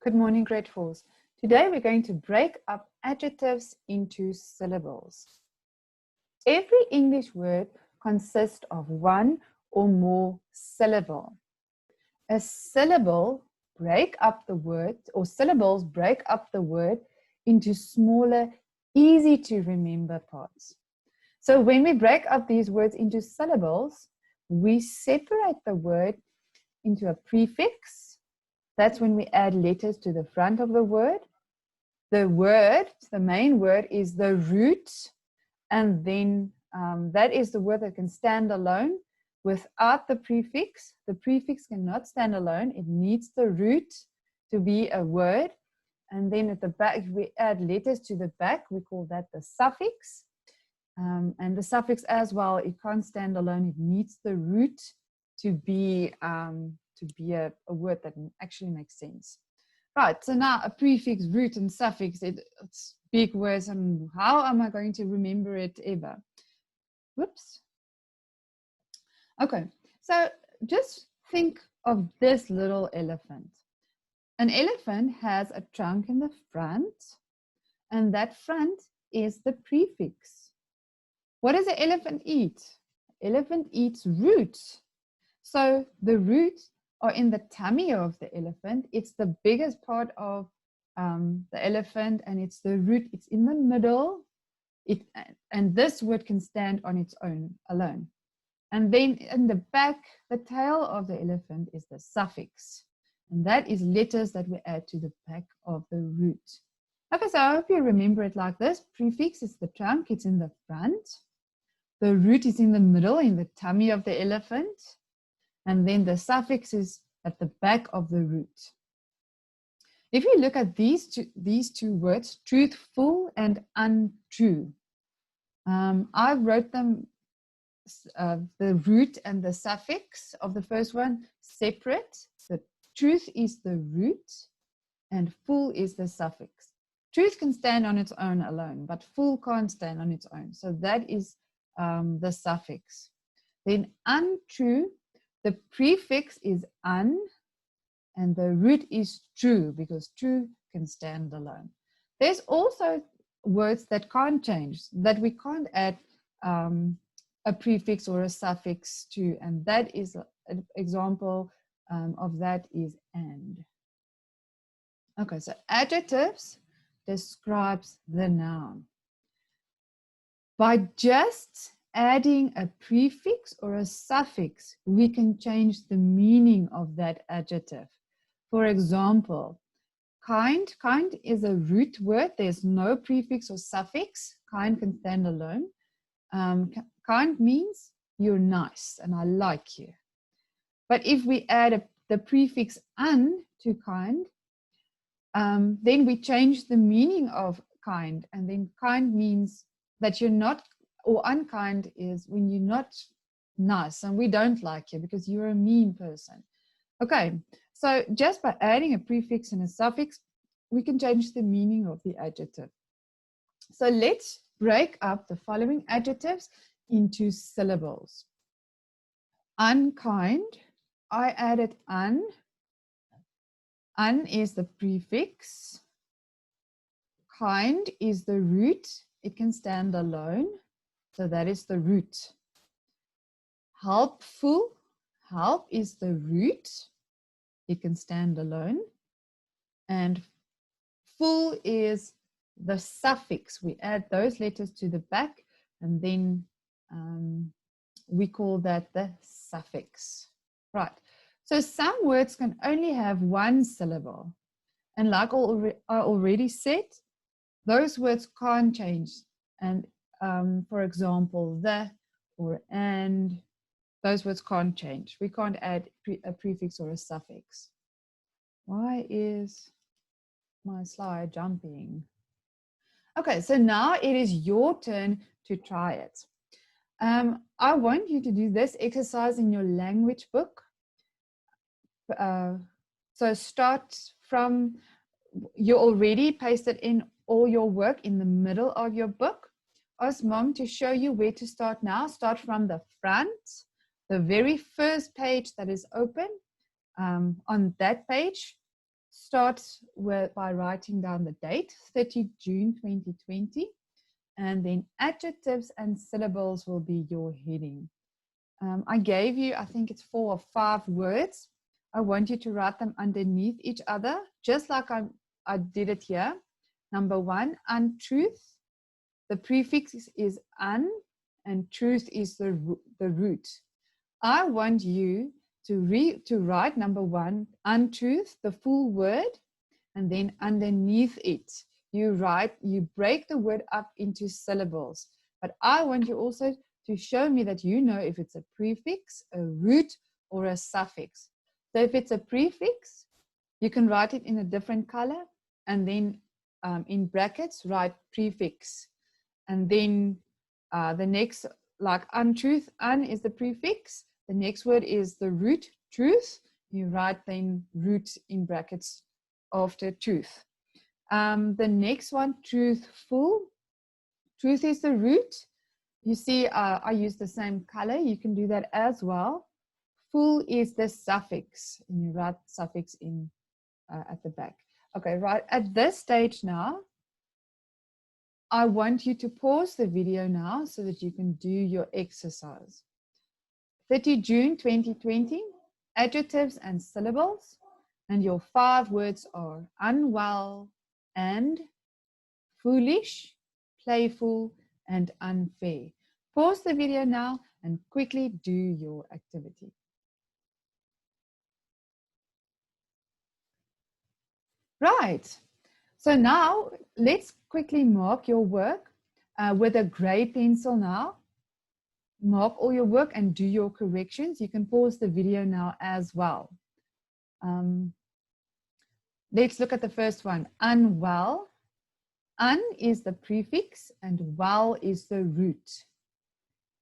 Good morning, grade 4s. Today we're going to break up adjectives into syllables. Every English word consists of one or more syllables. A syllable break up the word, or syllables break up the word into smaller, easy to remember parts. So when we break up these words into syllables, we separate the word into a prefix. That's when we add letters to the front of the word. The main word is the root, and then that is the word that can stand alone without the prefix. The prefix cannot stand alone. It needs the root to be a word. And then at the back, if we add letters to the back, we call that the suffix. And the suffix as well, it can't stand alone. It needs the root to be a word that actually makes sense. Right, so now a prefix, root, and suffix, it's big words, and how am I going to remember it ever? Whoops. Okay, so just think of this little elephant. An elephant has a trunk in the front, and that front is the prefix. What does the elephant eat? Elephant eats roots. So the roots are in the tummy of the elephant. It's the biggest part of the elephant, and it's the root. It's in the middle. And this word can stand on its own, alone. And then in the back, the tail of the elephant is the suffix. And that is letters that we add to the back of the root. Okay, so I hope you remember it like this. Prefix is the trunk. It's in the front. The root is in the middle, in the tummy of the elephant. And then the suffix is at the back of the root. If you look at these two words, truthful and untrue, I wrote them, the root and the suffix of the first one separate. The truth is the root and full is the suffix. Truth can stand on its own alone, but full can't stand on its own. So that is the suffix. Then untrue, the prefix is un, and the root is true, because true can stand alone. There's also words that can't change, that we can't add a prefix or a suffix to, and that is an example of that is and. Okay, so adjectives describes the noun. By just adding a prefix or a suffix, we can change the meaning of that adjective. For example, kind. Kind is a root word. There's no prefix or suffix. Kind can stand alone. Kind means you're nice and I like you. But if we add the prefix un to kind, then we change the meaning of kind. And then kind means that you're not, or unkind is when you're not nice and we don't like you because you're a mean person. Okay, so just by adding a prefix and a suffix, we can change the meaning of the adjective. So let's break up the following adjectives into syllables. Unkind, I added un. Un is the prefix. Kind is the root. It can stand alone. So that is the root. Helpful, help is the root. It can stand alone. And full is the suffix. We add those letters to the back, and then we call that the suffix. Right. So some words can only have one syllable. And like I already said, those words can't change. And for example, the or and, those words can't change. We can't add a prefix or a suffix. Why is my slide jumping? Okay, so now it is your turn to try it. I want you to do this exercise in your language book. So start from, you already pasted in all your work in the middle of your book. Ask mom to show you where to start now. Start from the front, the very first page that is open. On that page, start by writing down the date, 30 June 2020, and then adjectives and syllables will be your heading. I gave you, I think it's 4 or 5 words. I want you to write them underneath each other, just like I did it here. Number 1, untruth. The prefix is un, and truth is the root. I want you to write number 1, untruth, the full word, and then underneath it, you break the word up into syllables. But I want you also to show me that you know if it's a prefix, a root, or a suffix. So if it's a prefix, you can write it in a different color, and then in brackets, write prefix. And then the next, like untruth, un is the prefix. The next word is the root, truth. You write then root in brackets after truth. The next one, truthful. Truth is the root. You see, I use the same color. You can do that as well. Full is the suffix, and you write suffix in at the back. Okay, right at this stage now, I want you to pause the video now so that you can do your exercise. 30 June 2020, adjectives and syllables, and your 5 words are unwell and foolish, playful, and unfair. Pause the video now and quickly do your activity. Right, so now let's quickly mark your work with a gray pencil now. Mark all your work and do your corrections. You can pause the video now as well. Let's look at the first one, unwell. Un is the prefix and well is the root.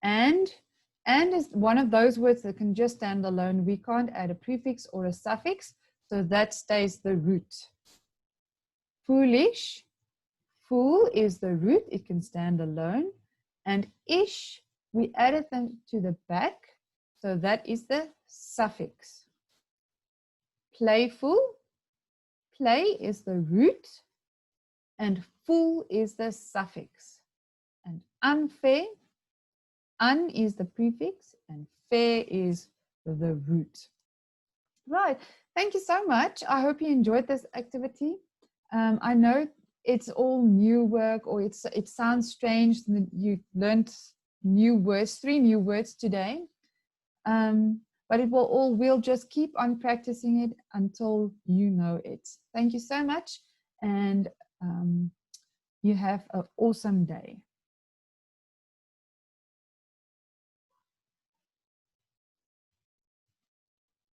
And is one of those words that can just stand alone. We can't add a prefix or a suffix, so that stays the root. Foolish, fool is the root, it can stand alone. And ish, we added them to the back, so that is the suffix. Playful, play is the root, and full is the suffix. And unfair, un is the prefix, and fair is the root. Right, thank you so much. I hope you enjoyed this activity. I know it's all new work, or it sounds strange that you learned new words, 3 new words today. But we'll just keep on practicing it until you know it. Thank you so much, and you have an awesome day.